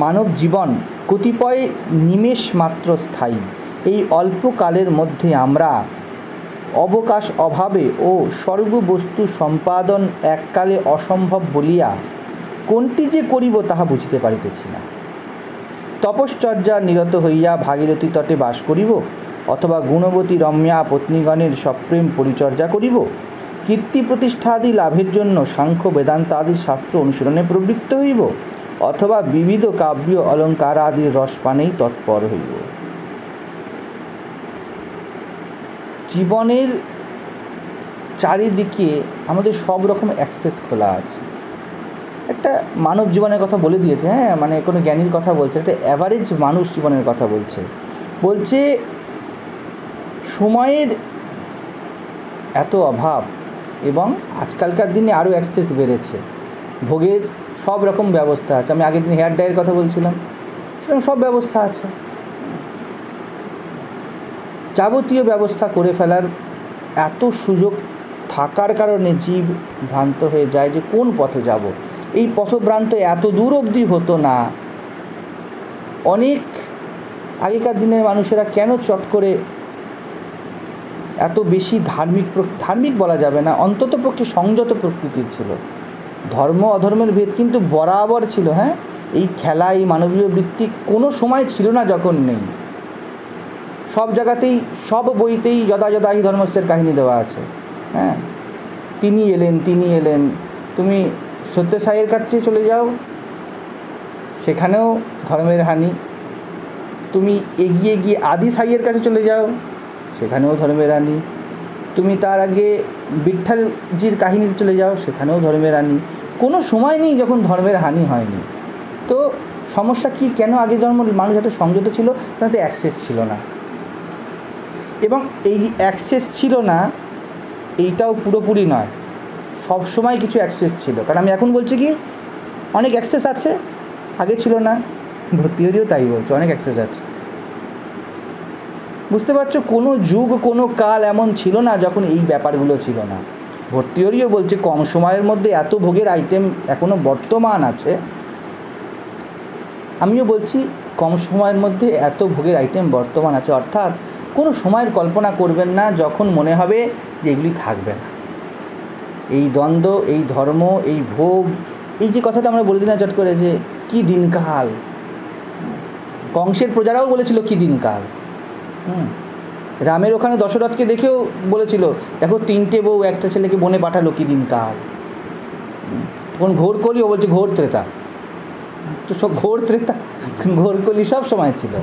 মানব জীবন কতিপয় নিমেষ মাত্র স্থায়ী। এই অল্পকালের মধ্যে আমরা অবকাশ অভাবে ও সর্ববস্তু সম্পাদন এককালে অসম্ভব বলিয়া কোনটি যে করিব তাহা বুঝিতে পারিতেছি না। তপশ্চর্যা নিরত হইয়া ভাগীরথী তটে বাস করিব, অথবা গুণবতী রম্যা পত্নীগণের সপ্রেম পরিচর্যা করিব, কীর্তি প্রতিষ্ঠাদি লাভের জন্য সাংখ্য বেদান্ত আদি শাস্ত্র অনুশীলনে প্রবৃত্ত হইব, অথবা বিবিধ কাব্য অলঙ্কার আদির রসপানেই তৎপর হইব। জীবনের চারিদিকে আমাদের সব রকম অ্যাক্সেস খোলা আছে। একটা মানব জীবনের কথা বলে দিয়েছে, হ্যাঁ, মানে কোনো জ্ঞানীর কথা বলছে, একটা অ্যাভারেজ মানুষ জীবনের কথা বলছে সময়ের এত অভাব, এবং আজকালকার দিনে আরও অ্যাক্সেস বেড়েছে, ভোগের সব রকম ব্যবস্থা আছে। আমি আগের দিন হেয়ার ডাইয়ের কথা বলছিলাম, সেরকম সব ব্যবস্থা আছে। যাবতীয় ব্যবস্থা করে ফেলার এত সুযোগ থাকার কারণে জীব ভ্রান্ত হয়ে যায় যে কোন পথে যাব। এই পথভ্রান্ত এত দূর অবধি হতো না। অনেক আগেকার দিনের মানুষেরা কেন চট করে এত বেশি ধার্মিক বলা যাবে না, অন্তত পক্ষে সংযত প্রকৃতির ছিল। ধর্ম অধর্মের ভেদ কিন্তু বরাবর ছিল। হ্যাঁ, এই খেলা, এই মানবীয় বৃত্তি কোনো সময় ছিল না যখন নেই। সব জায়গাতেই, সব বইতেই যদা যদা হি ধর্মস্থের কাহিনী দেওয়া আছে। হ্যাঁ, তিনি এলেন। তুমি সত্য সাইয়ের কাছে চলে যাও, সেখানেও ধর্মের হানি। তুমি এগিয়ে গিয়ে আদি সাইয়ের কাছে চলে যাও, সেখানেও ধর্মের হানি। তুমি তার আগে বিঠ্ঠলজির কাহিনীতে চলে যাও, সেখানেও ধর্মের হানি। কোনো সময় নেই যখন ধর্মের হানি হয়নি। তো সমস্যা কি, কেন আগে মানুষ এত সংযত ছিল? কারণ তো অ্যাক্সেস ছিল না। এবং এই অ্যাক্সেস ছিল না, এইটাও পুরোপুরি নয়, সব সময় কিছু অ্যাক্সেস ছিল। কারণ আমি এখন বলছি কি অনেক অ্যাক্সেস আছে, আগে ছিল না। ভর্তিহরিও তাই বলছে, অনেক অ্যাক্সেস আছে। বুঝতে পারছো, কোনো যুগ কোনো কাল এমন ছিল না যখন এই ব্যাপারগুলো ছিল না। ভর্তিহরিও বলছে কম সময়ের মধ্যে এত ভোগের আইটেম এখনও বর্তমান আছে। আমিও বলছি কম সময়ের মধ্যে এত ভোগের আইটেম বর্তমান আছে। অর্থাৎ কোনো সময়ের কল্পনা করবেন না যখন মনে হবে যে এগুলি থাকবে না। এই দ্বন্দ্ব, এই ধর্ম, এই ভোগ, এই যে কথাটা আমরা বলে দিলাম চট করে, যে কি দিনকাল। কংসের প্রজারাও বলেছিল কি দিনকাল। রামের ওখানে দশরথকে দেখেও বলেছিল, দেখো 3টে বউ একটা ছেলেকে বনে পাঠালো, কি দিনকাল। তখন ঘোর কলি, ও বলছে ঘোর ত্রেতা। তো সব ঘোর ত্রেতা, ঘোর কলি সব সময় ছিল।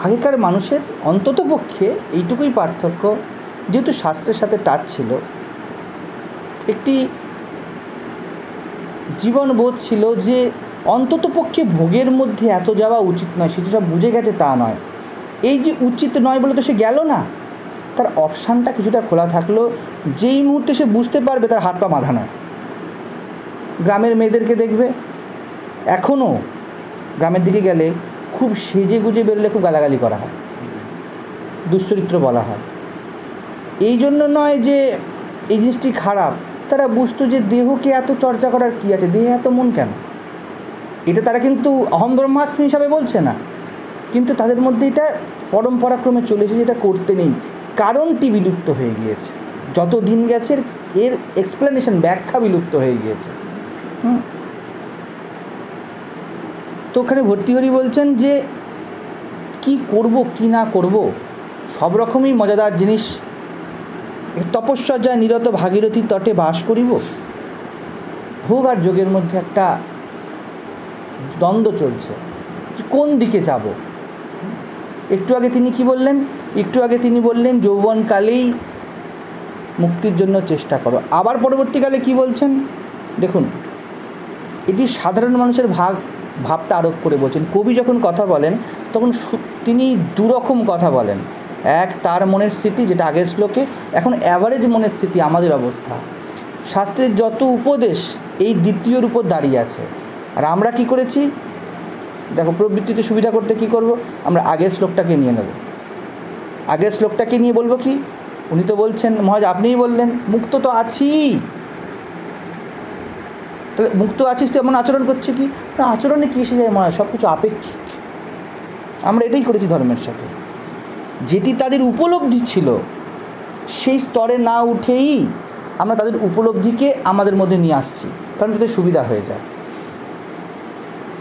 আগেকার মানুষের অন্তত পক্ষে এইটুকুই পার্থক্য, যেহেতু শাস্ত্রের সাথে টাচ ছিল, একটি জীবনবোধ ছিল যে অন্তত পক্ষে ভোগের মধ্যে এত যাওয়া উচিত নয়। সেটা সব বুঝে গেছে তা নয়। এই যে উচিত নয় বলে তো সে গেল না, তার অপশানটা কিছুটা খোলা থাকলো। যেই মুহূর্তে সে বুঝতে পারবে তার হাত পা বাঁধা নয়। গ্রামের মেয়েদেরকে দেখবে, এখনও গ্রামের দিকে গেলে খুব সেজে গুজে বেরোলে খুব গালাগালি করা হয়, দুশ্চরিত্র বলা হয়। এই জন্য নয় যে এই জিনিসটি খারাপ, তারা বুঝতো যে দেহকে এত চর্চা করার কী আছে, দেহে এত মন কেন। এটা তারা কিন্তু অহম ব্রহ্মাস্মি হিসাবে বলছে না, কিন্তু তাদের মধ্যে এটা পরম্পরাক্রমে চলেছে, যেটা করতে নেই। কারণটি বিলুপ্ত হয়ে গিয়েছে, যত দিন গেছে এর এক্সপ্লেনেশন, ব্যাখ্যা বিলুপ্ত হয়ে গিয়েছে। তো ওখানে ভর্তিহরি বলছেন যে কি করব কি না করব, সব রকমই মজাদার জিনিস। তপশ্চর্যায় নিরত ভাগীরথী তটে বাস করিব। ভোগ আর যোগের মধ্যে একটা দ্বন্দ্ব চলছে, কোন দিকে যাব। একটু আগে তিনি কি বললেন? একটু আগে তিনি বললেন যৌবনকালেই মুক্তির জন্য চেষ্টা করো। আবার পরবর্তীকালে কি বলছেন দেখুন, এটি সাধারণ মানুষের ভাবটা আরোপ করে বলছেন। কবি যখন কথা বলেন তখন তিনি দুরকম কথা বলেন। এক, তার মনের স্থিতি, যেটা আগের শ্লোকে। এখন অ্যাভারেজ মনের স্থিতি, আমাদের অবস্থা। শাস্ত্রের যত উপদেশ এই দ্বিতীয়র উপর দাঁড়িয়ে আছে। আর আমরা কি করেছি দেখো, প্রবৃত্তিতে সুবিধা করতে কি করব, আমরা আগের শ্লোকটাকে নিয়ে নেব। আগের শ্লোকটাকে নিয়ে বলবো কি, উনি তো বলছেন, মহারাজ আপনিই বললেন মুক্ত তো আছি, তাহলে মুক্ত আছিস তো এমন আচরণ করছে কি না, আচরণে কী এসে যায় মনে হয়, সব কিছু আপেক্ষিক। আমরা এটাই করেছি ধর্মের সাথে। যেটি তাদের উপলব্ধি ছিল সেই স্তরে না উঠেই আমরা তাদের উপলব্ধিকে আমাদের মধ্যে নিয়ে আসছি, কারণ তাদের সুবিধা হয়ে যায়।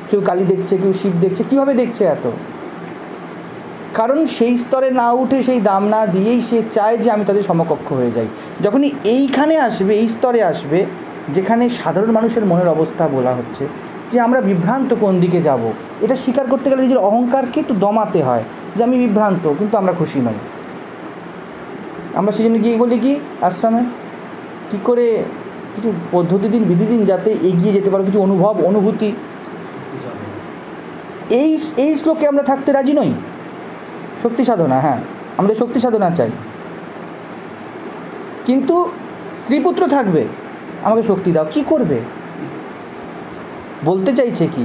কেউ কালী দেখছে, কেউ শিব দেখছে, কীভাবে দেখছে এত? কারণ সেই স্তরে না উঠে, সেই দাম না দিয়েই সে চায় যে আমি তাদের সমকক্ষ হয়ে যাই। যখনই এইখানে আসবে, এই স্তরে আসবে যেখানে সাধারণ মানুষের মনের অবস্থা বলা হচ্ছে যে আমরা বিভ্রান্ত, কোন দিকে যাব, এটা স্বীকার করতে গেলে নিজের অহংকারকে একটু দমাতে হয় যে আমি বিভ্রান্ত, কিন্তু আমরা খুশি নই। আমরা সেই জন্য গিয়ে বলি কি আশ্রমে কী করে কিছু পদ্ধতি দিন, বিধি দিন, যাতে এগিয়ে যেতে পারো, কিছু অনুভব, অনুভূতি। এই শ্লোকে আমরা থাকতে রাজি নই। শক্তি সাধনা, হ্যাঁ আমাদের শক্তি সাধনা চাই, কিন্তু স্ত্রীপুত্র থাকবে, আমাকে শক্তি দাও, কি করবে? বলতে চাইছে কি,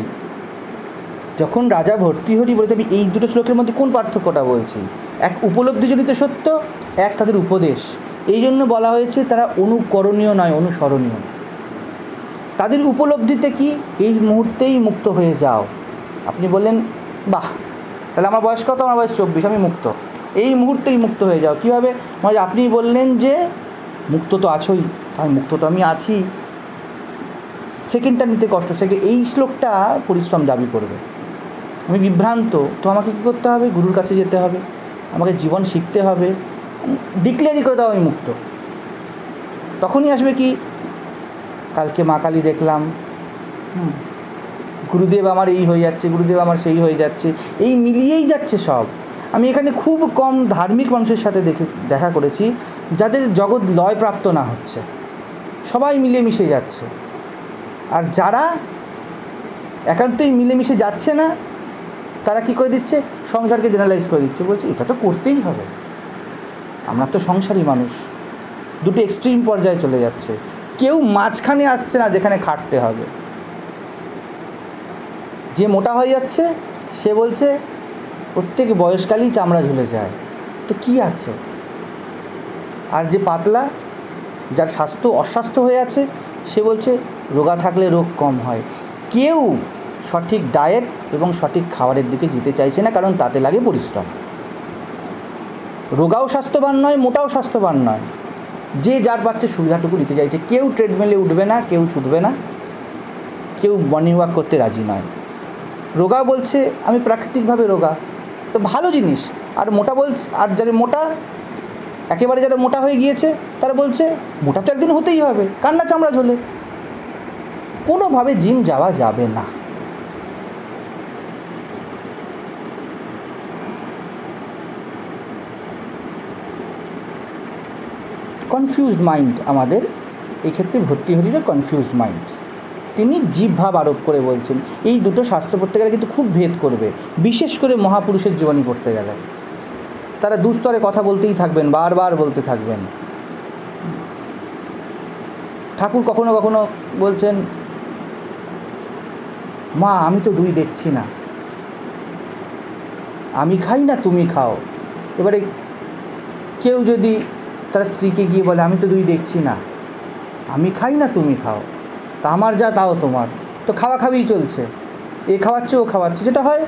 যখন রাজা ভর্তৃহরি বলেছে, আমি এই দুটো শ্লোকের মধ্যে কোন পার্থক্যটা বলছি, এক উপলব্ধিজনিত সত্য, এক তাদের উপদেশ। এই জন্য বলা হয়েছে তারা অনুকরণীয় নয়, অনুসরণীয়। তাদের উপলব্ধিতে কি, এই মুহূর্তেই মুক্ত হয়ে যাও। আপনি বললেন বাহ, তাহলে আমার বয়স কত? আমার বয়স 24, আমি মুক্ত, এই মুহূর্তেই মুক্ত হয়ে যাও। কীভাবে? মানে আপনি বললেন যে মুক্ত তো আছোই, আমি মুক্ত তো আমি আছি, সেকেন্ডটা নিতে কষ্ট হচ্ছে। এই শ্লোকটা পরিশ্রম দাবি করবে। আমি বিভ্রান্ত, তো আমাকে কী করতে হবে? গুরুর কাছে যেতে হবে, আমাকে জীবন শিখতে হবে, ডিক্লেয়ারই করে দাও আমি মুক্ত। তখনই আসবে কি, কালকে মা কালী দেখলাম, গুরুদেব আমার এই হয়ে যাচ্ছে, গুরুদেব আমার সেই হয়ে যাচ্ছে, এই মিলিয়েই যাচ্ছে সব। আমি এখানে খুব কম ধার্মিক মানুষের সাথে দেখা করেছি যাদের জগৎ লয়প্রাপ্ত না হচ্ছে, সবাই মিলেমিশে যাচ্ছে। আর যারা একান্তই মিলেমিশে যাচ্ছে না, তারা কি করে দিচ্ছে? সংসারকে জেনারেলাইজ করে দিচ্ছে, বলছে এটা তো করতেই হবে, আমরা তো সংসারী মানুষ। দুটো এক্সট্রিম পর্যায়ে চলে যাচ্ছে, কেউ মাঝখানে আসছে না যেখানে খাটতে হবে। যে মোটা হয়ে যাচ্ছে সে বলছে প্রত্যেক বয়সকালেই চামড়া ঝুলে যায়, তো কি আছে? আর যে পাতলা, যার স্বাস্থ্য অস্বাস্থ্য হয়ে আছে, সে বলছে রোগা থাকলে রোগ কম হয়। কেউ সঠিক ডায়েট এবং সঠিক খাবারের দিকে যেতে চাইছে না, কারণ তাতে লাগে পরিশ্রম। রোগাও স্বাস্থ্যবান নয়, মোটাও স্বাস্থ্যবান নয়, যে যার পাচ্ছে সুবিধাটুকু নিতে চাইছে। কেউ ট্রেডমিলে উঠবে না, কেউ ছুটবে না, কেউ মর্নিং ওয়াক করতে রাজি নয়। রোগা বলছে আমি প্রাকৃতিকভাবে রোগা, তো ভালো জিনিস। আর মোটা বলছে, আর যারা মোটা, একেবারে যারা মোটা হয়ে গিয়েছে তারা বলছে মোটা তো একদিন হতেই হবে, কান্না চামড়া ঝোলে, কোনোভাবে জিম যাওয়া যাবে না। কনফিউজড মাইন্ড আমাদের, এক্ষেত্রে ভর্তৃহরিরও কনফিউজড মাইন্ড। তিনি জীবভাব আরোপ করে বলছেন এই দুটো শাস্ত্র পড়তে গেলে কিন্তু খুব ভেদ করবে, বিশেষ করে মহাপুরুষের জীবনী পড়তে গেলে। তারা দুস্তরে কথা বলতেই থাকবেন, বারবার বলতে থাকবেন। ঠাকুর কখনো কখনো বলছেন, মা আমি তো দুই দেখছি না, আমি খাই না তুমি খাও। এবারে কেউ যদি তার স্ত্রীকে গিয়ে বলে আমি তো দুই দেখছি না, আমি খাই না তুমি খাও, তা আমার যা তাও তোমার, তো খাওয়া খাওয়ি চলছে, এ খাওয়াচ্ছে ও খাওয়াচ্ছে, যেটা হয়।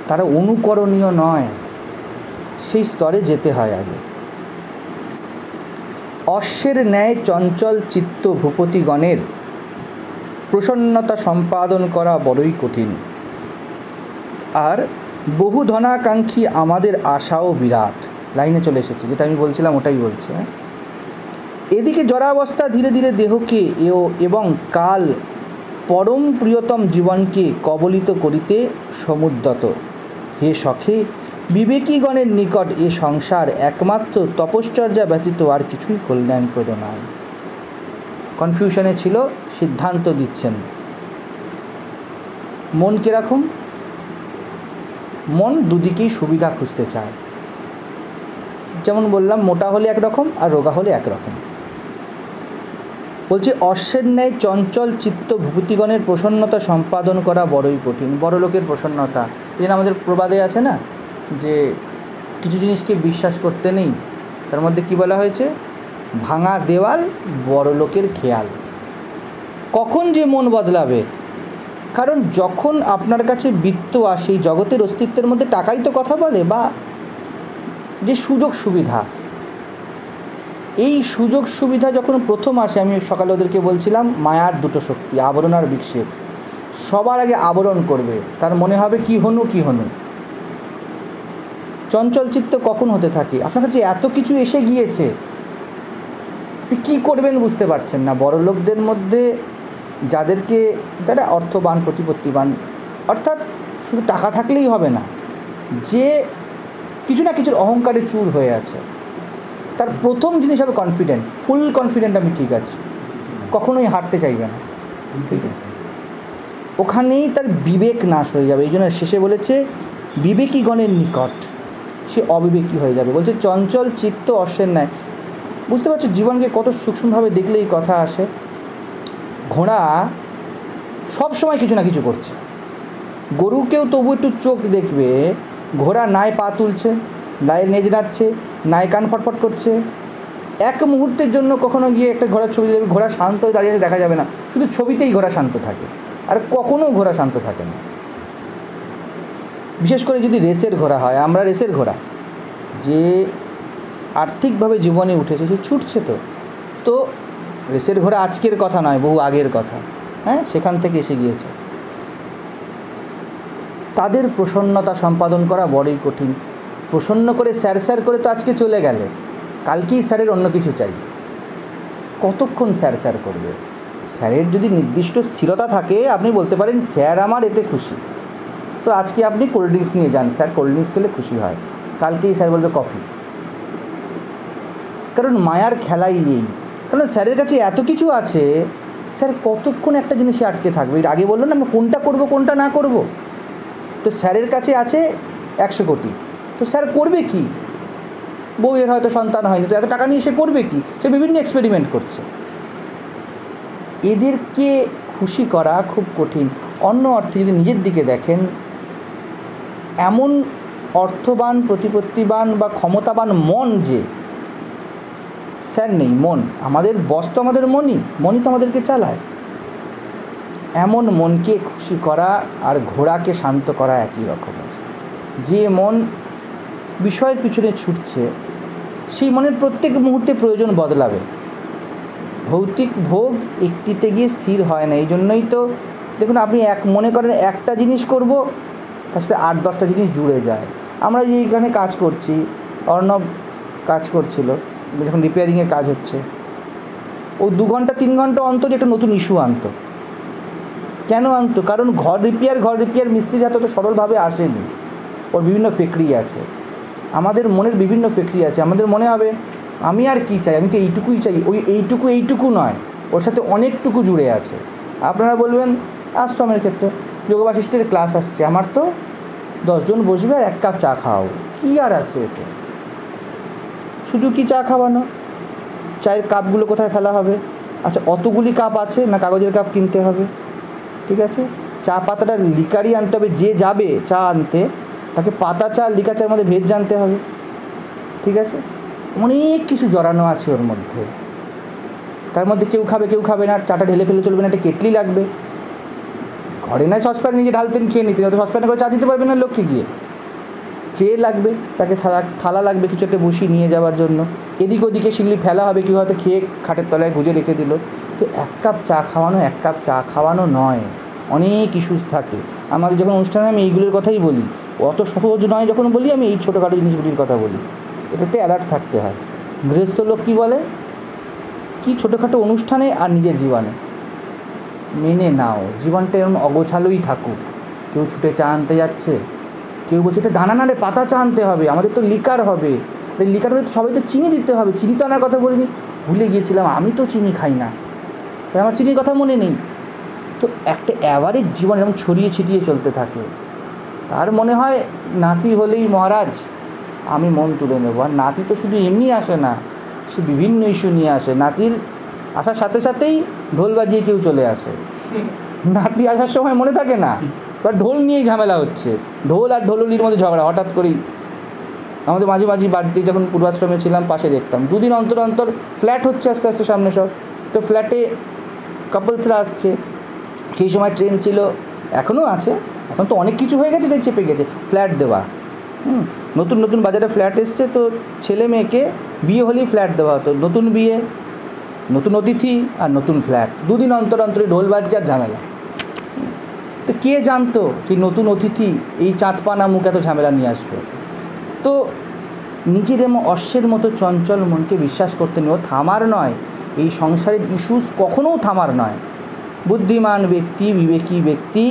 তারা অনুকরণীয় নয়, সেই স্তরে যেতে হয় আগে। অশ্বের ন্যায় চঞ্চল চিত্ত ভূপতিগণের প্রসন্নতা সম্পাদন করা বড়ই কঠিন, আর বহু ধনাকাঙ্ক্ষী আমাদের আশাও বিরাট। লাইনে চলে এসেছে, যেটা আমি বলছিলাম ওটাই বলছে। এদিকে জড়াবস্থা ধীরে ধীরে দেহকে এবং কাল পরম প্রিয়তম জীবনকে কবলিত করিতে সমুদ্যত। হে সখে, বিবেকীগণের নিকট এ সংসার একমাত্র তপশ্চর্যা ব্যতীত আর কিছুই কল্যাণপ্রদ নয়। কনফিউশনে ছিল, সিদ্ধান্ত দিচ্ছেন। মন কীরকম? মন দুদিকেই সুবিধা খুঁজতে চায়। যেমন বললাম, মোটা হলে একরকম আর রোগা হলে একরকম। বলছে অশ্বের ন্যায় চঞ্চল চিত্ত ভূপতিগণের প্রসন্নতা সম্পাদন করা বড়ই কঠিন। বড় লোকের প্রসন্নতা, এই জন্য আমাদের প্রবাদে আছে না যে কিছু জিনিসকে বিশ্বাস করতে নেই, তার মধ্যে কি বলা হয়েছে? ভাঙা দেওয়াল বড়লোকের খেয়াল। কখন যে মন বদলাবে? কারণ যখন আপনার কাছে বৃত্ত আসে, জগতের অস্তিত্বের মধ্যে টাকাই তো কথা বলে, বা যে সুযোগ সুবিধা, এই সুযোগ সুবিধা যখন প্রথম আসে, আমি সকালে ওদেরকে বলছিলাম মায়ার দুটো শক্তি, আবরণ আর বিক্ষেপ। সবার আগে আবরণ করবে, তার মনে হবে কি হনু কি হনু। চঞ্চল চিত্ত কখন হতে থাকে? আপনার কাছে এত কিছু এসে গিয়েছে, কী করবেন বুঝতে পারছেন না। বড় লোকদের মধ্যে যাদেরকে, যারা অর্থবান প্রতিপত্তিবান, অর্থাৎ শুধু টাকা থাকলেই হবে না, যে কিছু না কিছুর অহংকারে চুর হয়ে আছে, তার প্রথম জিনিস হবে কনফিডেন্ট, ফুল কনফিডেন্ট আমি ঠিক আছি, কখনোই হারতে চাইবে না, ঠিক আছে? ওখানেই তার বিবেক নাশ হয়ে যাবে। এই জন্য শেষে বলেছে বিবেকীগণের নিকট সে অবিবেকী হয়ে যাবে। বলছে চঞ্চল চিত্ত অশ্বের ন্যায়। বুঝতে পারছো জীবনকে কত সূক্ষ্মভাবে দেখলে এই কথা আসে। ঘোড়া সব সময় কিছু না কিছু করছে, গরুকেও তবু একটু চোখ দেখবে, ঘোড়া নাই পা তুলছে, নাই নেজ নাড়ছে, নাই কান ফটফট করছে। এক মুহূর্তের জন্য কখনো গিয়ে একটা ঘোড়ার ছবি দেবে, ঘোড়া শান্ত হয়ে দাঁড়িয়ে দেখা যাবে না, শুধু ছবিতেই ঘোড়া শান্ত থাকে, আর কখনও ঘোড়া শান্ত থাকে না। বিশেষ করে যদি রেসের ঘোড়া হয়, আমরা রেসের ঘোড়া, যে আর্থিকভাবে জীবনে উঠেছে সে ছুটছে, তো রেসের ঘোড়া আজকের কথা নয়, বহু আগের কথা, হ্যাঁ, সেখান থেকে এসে গিয়েছে। তাদের প্রসন্নতা সম্পাদন করা বড়ই কঠিন। প্রসন্ন করে স্যার স্যার করে তো আজকে চলে গেলে, কালকেই স্যারের অন্য কিছু চাই। কতক্ষণ স্যার স্যার করবে? স্যারের যদি নির্দিষ্ট স্থিরতা থাকে, আপনি বলতে পারেন স্যার আমার এতে খুশি, তো আজকে আপনি কোল্ড ড্রিঙ্কস নিয়ে যান, স্যার কোল্ড ড্রিঙ্কস খেলে খুশি হয়, কালকেই স্যার বলবে কফি। কারণ মায়ার খেলাই এই। কারণ স্যারের কাছে এত কিছু আছে, স্যার কতক্ষণ একটা জিনিসে আটকে থাকবে? আগে বললো না আমরা কোনটা করব কোনটা না করব, তো স্যারের কাছে আছে 100 কোটি, তো স্যার করবে কি? বউয়ের হয়তো সন্তান হয়নি, তো এত টাকা নিয়ে সে করবে কি? সে বিভিন্ন এক্সপেরিমেন্ট করছে। এদেরকে খুশি করা খুব কঠিন। অন্য অর্থে যদি নিজের দিকে দেখেন, এমন অর্থবান প্রতিপত্তিবান বা ক্ষমতাবান মন, যে স্যার নেই, মন আমাদের বস তো আমাদের মনই তো আমাদেরকে চালায়। এমন মনকে খুশি করা আর ঘোড়াকে শান্ত করা একই রকম। যে মন বিষয়ের পিছনে ছুটছে, সেই মনের প্রত্যেক মুহূর্তে প্রয়োজন বদলাবে। ভৌতিক ভোগ একটিতে গিয়ে স্থির হয় না। এই জন্যই তো দেখুন, আপনি মনে করেন একটা জিনিস করব, তার সাথে 8-10টা জিনিস জুড়ে যায়। আমরা এইখানে কাজ করছি, অর্ণব কাজ করছিল, যখন রিপেয়ারিংয়ের কাজ হচ্ছে, ও 2 ঘন্টা 3 ঘন্টা অন্তর একটা নতুন ইস্যু আনতো। কেন আনতো? কারণ ঘর রিপেয়ার মিস্ত্রি এত সরলভাবে আসেনি, ওর বিভিন্ন ফেকরি আছে। আমাদের মনের বিভিন্ন ফেকরি আছে। আমাদের মনে হবে আমি আর কি চাই, আমি তো এইটুকুই চাই, ওই এইটুকু নয়, ওর সাথে অনেকটুকু জুড়ে আছে। আপনারা বলবেন আশ্রমের ক্ষেত্রে যোগ বাশিষ্ঠের ক্লাস আসছে, আমার তো 10 জন বসবে আর 1 কাপ চা খাওয়াবো, কী আর আছে এতে? শুধু কি চা খাওয়ানো? চায়ের কাপগুলো কোথায় ফেলা হবে? আচ্ছা, অতগুলি কাপ আছে না কাগজের কাপ কিনতে হবে? ঠিক আছে, চা পাতাটা লিকারই আনতে হবে। যে যাবে চা আনতে, তাকে পাতা চা লিকা চার মধ্যে ভেদ জানতে হবে। ঠিক আছে, অনেক কিছু জড়ানো আছে ওর মধ্যে। তার মধ্যে কেউ খাবে কেউ খাবে না, চাটা ঢেলে ফেলে চলবে না, একটা কেটলি লাগবে। ঘরে নয় সসপ্যান নিজে ঢালতেন, খেয়ে নিতেন, অত সসপ্যানে করে চা দিতে পারবে না লোককে গিয়ে। ট্রে লাগবে, তাকে থালা লাগবে কিছু একটা বসিয়ে নিয়ে যাওয়ার জন্য। এদিক ওদিকে সেগুলি ফেলা হবে, কেউ হয়তো খেয়ে খাটের তলায় গুজে রেখে দিল। তো 1 কাপ চা খাওয়ানো নয়, অনেক ইস্যুস থাকে। আমাদের যখন অনুষ্ঠানে আমি এইগুলোর কথাই বলি, অত সহজ নয় যখন বলি, আমি এই ছোটোখাটো জিনিসগুলির কথা বলি। এটাতে অ্যালার্ট থাকতে হয়। গৃহস্থ লোক কী বলে, কি ছোটোখাটো অনুষ্ঠানে আর নিজের জীবনে মেনে নাও, জীবনটা এরকম অগোছালোই থাকুক। কেউ ছুটে চা আনতে যাচ্ছে, কেউ বলছে এটা দানা না রে, পাতা চা আনতে হবে, আমাদের তো লিকার হবে, লিকার হলে তো সবাই তো চিনি দিতে হবে। চিনি তো আনার কথা বলিনি, ভুলে গিয়েছিলাম, আমি তো চিনি খাই না, তাই আমার চিনির কথা মনে নেই। তো একটা অ্যাভারেজ জীবন এরকম ছড়িয়ে ছিটিয়ে চলতে থাকে। তার মনে হয় নাতি হলেই মহারাজ আমি মন তুলে নেব। আর নাতি তো শুধু এমনি আসে না, সে বিভিন্ন ইস্যু নিয়ে আসে। নাতির আসার সাথে সাথেই ঢোল বাজিয়ে কেউ চলে আসে। নাতি আসার সময় মনে থাকে না, এবার ঢোল নিয়েই ঝামেলা হচ্ছে, ঢোল আর ঢোলুলির মধ্যে ঝগড়া হঠাৎ করেই। আমাদের মাঝে মাঝে বাড়িতে যখন পূর্বাশ্রমে ছিলাম পাশে দেখতাম 2 দিন অন্তর অন্তর ফ্ল্যাট হচ্ছে আস্তে আস্তে সামনে সব, তো ফ্ল্যাটে কাপলসরা আসছে। সেই সময় ট্রেন ছিল, এখনও আছে, এখন তো অনেক কিছু হয়ে গেছে, তাই চেপে গেছে ফ্ল্যাট দেওয়া। নতুন নতুন বাজারে ফ্ল্যাট এসছে, তো ছেলে মেয়েকে বিয়ে হলেই ফ্ল্যাট দেওয়া হতো, নতুন বিয়ে, নতুন অতিথি আর নতুন ফ্ল্যাট, 2 দিন অন্তর অন্তরে ঢোল বাজছে ঝামেলা। তো কে জানতো যে নতুন অতিথি এই চাঁদপানা মুখ এত ঝামেলা নিয়ে আসবে। তো নিজের এমন অশ্বের মতো চঞ্চল মনকে বিশ্বাস করতে নেই, ও থামার নয়, এই সংসারের ইস্যুস কখনও থামার নয়। বুদ্ধিমান ব্যক্তি, বিবেকী ব্যক্তি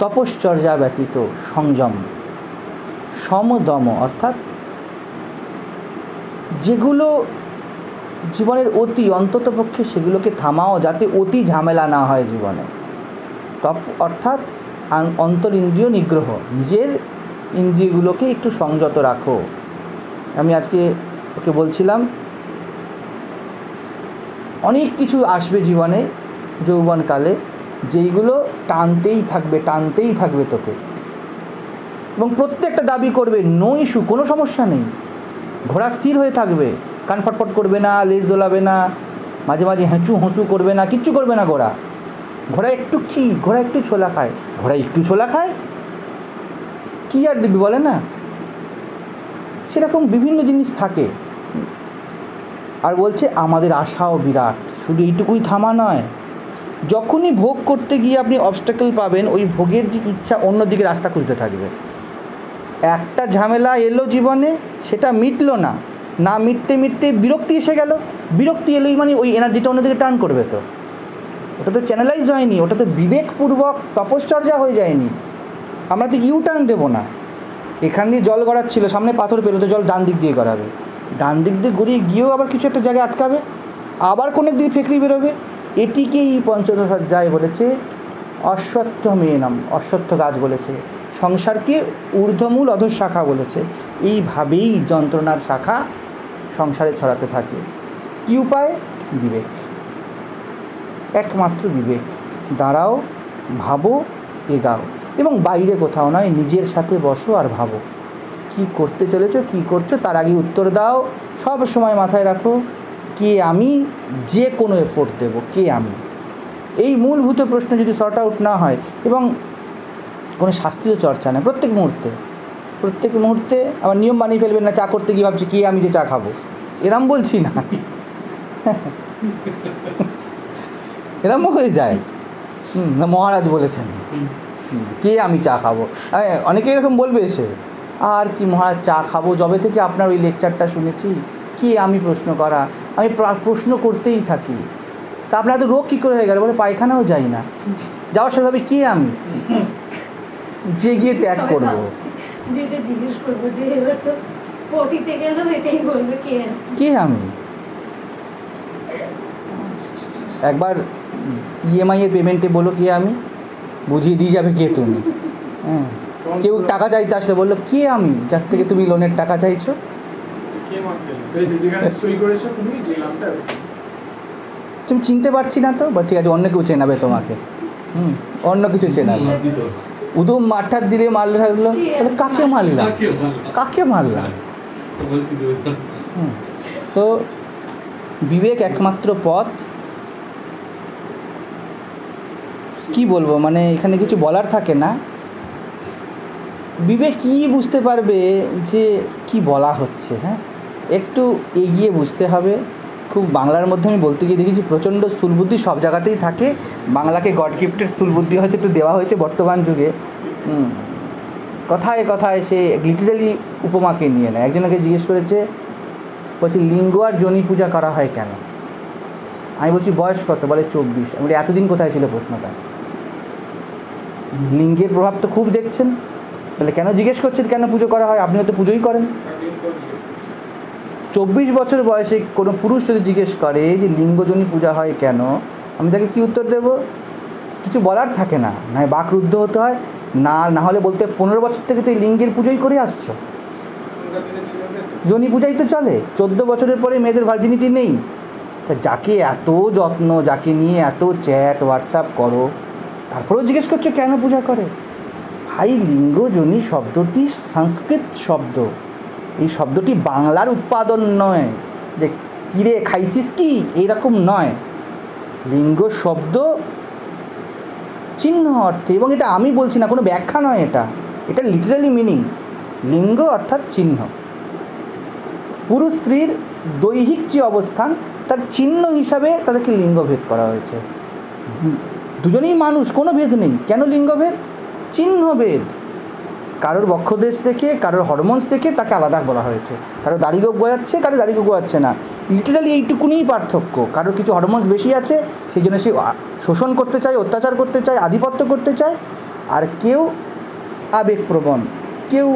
তপশ্চর্যা ব্যতীত সংযম, সমদম, অর্থাৎ যেগুলো জীবনের অতি, অন্ততপক্ষে সেগুলোকে থামাও যাতে অতি ঝামেলা না হয় জীবনে। অর্থাৎ অন্তরিন্দ্রিয় নিগ্রহ, নিজের ইন্দ্রিয়গুলোকে একটু সংযত রাখো। আমি আজকে ওকে বলছিলাম অনেক কিছু আসবে জীবনে যৌবনকালে, যেইগুলো টানতেই থাকবে তোকে, এবং প্রত্যেকটা দাবি করবে নো ইস্যু, কোনো সমস্যা নেই। ঘোড়া স্থির হয়ে থাকবে, কান ফটফট করবে না, লেজ দোলাবে না, মাঝে মাঝে হোঁচু করবে না, কিচ্ছু করবে না। ঘোড়া একটু ছোলা খায়, কী আর দিবি বলে না, সেরকম বিভিন্ন জিনিস থাকে। আর বলছে আমাদের আশাও বিরাট, শুধু এইটুকুই থামা নয়, যখনই ভোগ করতে গিয়ে আপনি অবস্ট্যাকল পাবেন, ওই ভোগের যে ইচ্ছা অন্যদিকে রাস্তা খুঁজতে থাকবে। একটা ঝামেলা এলো জীবনে, সেটা মিটলো না, মিটতে বিরক্তি এসে গেল, বিরক্তি এলোই মানে ওই এনার্জিটা অন্যদিকে টার্ন করবে। তো ওটা তো চ্যানেলাইজ হয়নি, ওটা তো বিবেকপূর্বক তপশ্চর্যা হয়ে যায়নি। আমরা তো ইউ টার্ন দেবো না, এখান দিয়ে জল গড়াচ্ছিল, সামনে পাথর পেলো, তো জল ডান দিক দিয়ে গড়াবে, ডান দিক দিয়ে গড়িয়ে গিয়েও আবার কিছু একটা জায়গায় আটকাবে, আবার কোন দিকে ফেকরি বেরোবে। এটিকেই পঞ্চদশ অধ্যায় বলেছে অশ্বত্থ মেনম, অশ্বত্থ গাছ বলেছে, সংসারকে ঊর্ধ্বমূল অধঃশাখা বলেছে। এইভাবেই যন্ত্রণার শাখা সংসারে ছড়াতে থাকে। কী উপায়? বিবেক, একমাত্র বিবেক। দাঁড়াও, ভাবো, এগাও, এবং বাইরে কোথাও নয়, নিজের সাথে বসো আর ভাবো কি করতে চলেছো, কী করছো, তার আগে উত্তর দাও। সব সময় মাথায় রাখো, কে আমি, যে কোনো এফোর্ট দেব, কে আমি। এই মূলভূত প্রশ্ন যদি সর্ট আউট না হয়, এবং কোনো শাস্ত্রীয় চর্চা নেই, প্রত্যেক মুহূর্তে আবার নিয়ম বানিয়ে ফেলবেন না, চা করতে গিয়ে ভাবছি কে আমি যে চা খাবো, এরম বলছি না, এরম হয়ে যায়। না মহারাজ বলেছেন কে আমি চা খাবো, অনেকে এরকম বলবে এসে, আর কি মহারাজ চা খাবো, যবে থেকে আপনার ওই লেকচারটা শুনেছি, কে আমি প্রশ্ন করা, আমি প্রশ্ন করতেই থাকি। তা আপনার এত রোগ কী করে হয়ে গেল? বলে পায়খানাও যাই না, যাওয়ার সেভাবে কে আমি যে গিয়ে ত্যাগ করবো, যেটা জিজ্ঞেস করবো যে এবার তো পটিতে গেল, এটাই বলবে কে আমি। একবার ইএমআই এর পেমেন্টে বলো কে আমি, বুঝিয়ে দিয়ে যাবে কে তুমি। হ্যাঁ, কেউ টাকা চাইতে আসলে বললো কে আমি, যার থেকে তুমি লোনের টাকা চাইছো। তুমি চিনতে পারছি না তো, বা ঠিক আছে অন্য কেউ চেনাবে তোমাকে, অন্য কিছু চেনাবে। উদম মাঠার দিলে মারলে থাকলো, বলে কাকে মারলাম। তো বিবেক একমাত্র পথ। কি বলবো, মানে এখানে কিছু বলার থাকে না। বিবেক কী বুঝতে পারবে যে কি বলা হচ্ছে, হ্যাঁ একটু এগিয়ে বুঝতে হবে। খুব বাংলার মধ্যে আমি বলতে গিয়ে দেখেছি প্রচণ্ড স্থূলবুদ্ধি সব জায়গাতেই থাকে। বাংলাকে গড গিফটের স্থূলবুদ্ধি হয়তো একটু দেওয়া হয়েছে বর্তমান যুগে। কথায় সে লিটারালি উপমাকে নিয়ে নেয়। একজনকে জিজ্ঞেস করেছে, বলছি লিঙ্গ আর যোনি পূজা করা হয় কেন? আমি বলছি বয়স কত? বলে 24। আমি বলি এতদিন কোথায় ছিল প্রশ্নটা? লিঙ্গের প্রভাব তো খুব দেখছেন, তাহলে কেন জিজ্ঞেস করছেন কেন পুজো করা হয়? আপনি হয়তো পুজোই করেন। 24 বছর বয়সে কোনো পুরুষ যদি জিজ্ঞেস করে যে লিঙ্গজনী পূজা হয় কেন, আমি তাকে কী উত্তর দেব? কিছু বলার থাকে না, নয় বাকরুদ্ধ হতে হয়, না হলে বলতে 15 বছর থেকে তো এই লিঙ্গের পুজোই করে আসছো, যোনি পূজাই তো চলে। 14 বছরের পরে মেয়েদের ভার্জিনিটি নেই। তা যাকে এত যত্ন, যাকে নিয়ে এত চ্যাট হোয়াটসঅ্যাপ করো, তারপরেও জিজ্ঞেস করছো কেন পূজা করে? ভাই লিঙ্গজনী শব্দটি সংস্কৃত শব্দ, এই শব্দটি বাংলার উৎপাদন নয় যে কিরে খাইছিস কি এইরকম নয়। লিঙ্গ শব্দ চিহ্ন অর্থে, এবং এটা আমি বলছি না, কোনো ব্যাখ্যা নয়, এটা লিটারালি মিনিং। লিঙ্গ অর্থাৎ চিহ্ন। পুরুষ স্ত্রীর দৈহিক যে অবস্থান তার চিহ্ন হিসাবে তাদেরকে লিঙ্গভেদ করা হয়েছে। দুজনেই মানুষ, কোনো ভেদ নেই। কেন লিঙ্গভেদ? চিহ্নভেদ। কারোর বক্ষদেশ দেখে, কারোর হরমোনস দেখে তাকে আলাদা বলা হয়েছে। কারোর দাড়ি গোঁফ গজাচ্ছে, কারোর দাড়ি গোঁফ গজাচ্ছে না, লিটারালি এইটুকুনিই পার্থক্য। কারোর কিছু হরমোনস বেশি আছে, সেই জন্য সে শোষণ করতে চায়, অত্যাচার করতে চায়, আধিপত্য করতে চায়। আর কেউ আবেগপ্রবণ, কেউ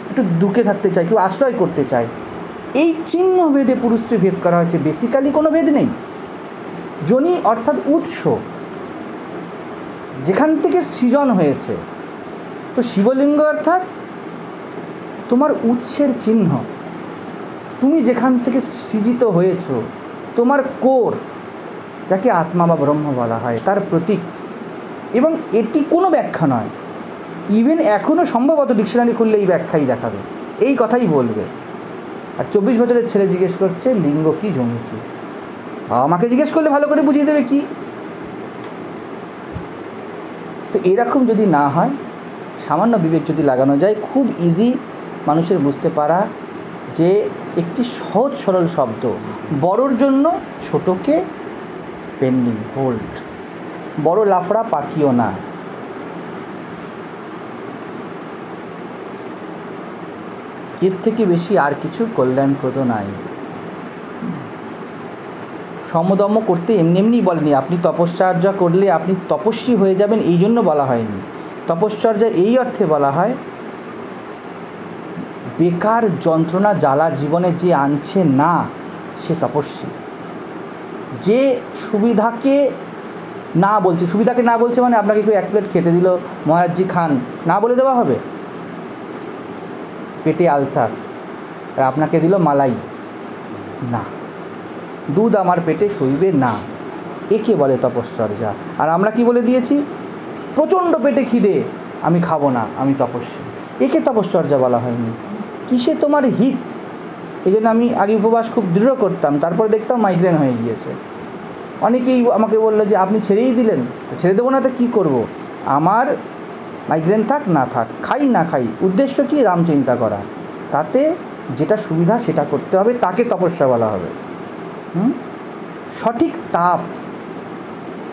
একটু দুঃখে থাকতে চায়, কেউ আশ্রয় করতে চায়। এই চিহ্ন ভেদে পুরুষ স্ত্রী ভেদ করা হয়েছে, বেসিক্যালি কোনো ভেদ নেই। যোনি অর্থাৎ উৎস, যেখান থেকে সৃজন হয়েছে। তো শিবলিঙ্গ অর্থাৎ তোমার উৎসের চিহ্ন, তুমি যেখান থেকে সৃজিত হয়েছ, তোমার কোর, যাকে আত্মা বা ব্রহ্ম বলা হয়, তার প্রতীক। এবং এটি কোনো ব্যাখ্যা নয়। ইভেন এখনও সম্ভবত ডিকশনারি খুললে এই ব্যাখ্যাই দেখাবে, এই কথাই বলবে। আর 24 বছরের ছেলে জিজ্ঞেস করছে লিঙ্গ কী, যোনি কী। আমাকে জিজ্ঞেস করলে ভালো করে বুঝিয়ে দেবে কি। তো এরকম যদি না হয়, সামান্য বিবেক যদি লাগানো যায়, খুব ইজি মানুষের বুঝতে পারা যে একটি সহজ সরল শব্দ, বড়োর জন্য ছোটোকে পেন্ডিং হোল্ড, বড় লাফড়া পাকিও না। এর থেকে বেশি আর কিছু কল্যাণপ্রদ নাই। সমদম করতে এমনি এমনি বলেনি, আপনি তপশ্চর্যা করলে আপনি তপস্বী হয়ে যাবেন, এই জন্য বলা হয়নি। তপশ্চর্যা এই অর্থে বলা হয়, বেকার যন্ত্রণা জ্বালা জীবনে যে আনছে না, সে তপস্বী। যে সুবিধাকে না বলছে, সুবিধাকে না বলছে মানে আপনাকে কেউ 1 প্লেট খেতে দিল, মহারাজজি খান, না বলে দেওয়া হবে? পেটে আলসার আর আপনাকে দিল মালাই, না, দুধ আমার পেটে সইবে না, একে বলে তপশ্চর্যা। আর আমরা কি বলে দিয়েছি? প্রচণ্ড পেটে খিদে, আমি খাবো না, আমি তপস্বী, একে তপশ্চর্যা বলা হয়নি। কিসে তোমার হিত? এই জন্য আমি আগে উপবাস খুব দৃঢ় করতাম, তারপরে দেখতাম মাইগ্রেন হয়ে গিয়েছে। অনেকেই আমাকে বললো যে আপনি ছেড়েই দিলেন। তো ছেড়ে দেবো না তো কী করবো? আমার মাইগ্রেন থাক না থাক, খাই না খাই, উদ্দেশ্য কি? রাম চিন্তা করা। তাতে যেটা সুবিধা সেটা করতে হবে, তাকে তপস্যা বলা হবে। সঠিক তাপ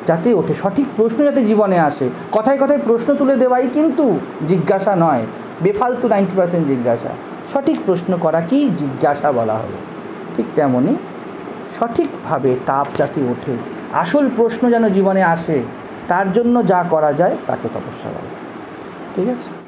যাতে ওঠে, সঠিক প্রশ্ন যাতে জীবনে আসে। কথায় কথায় প্রশ্ন তুলে দেওয়াই কিন্তু জিজ্ঞাসা নয়, বেফালতু 90% জিজ্ঞাসা। সঠিক প্রশ্ন করাকেই জিজ্ঞাসা বলা হবে। ঠিক তেমনই সঠিকভাবে তাপ যাতে ওঠে, আসল প্রশ্ন যেন জীবনে আসে, তার জন্য যা করা যায় তাকে তপস্যা বলা। ঠিক আছে।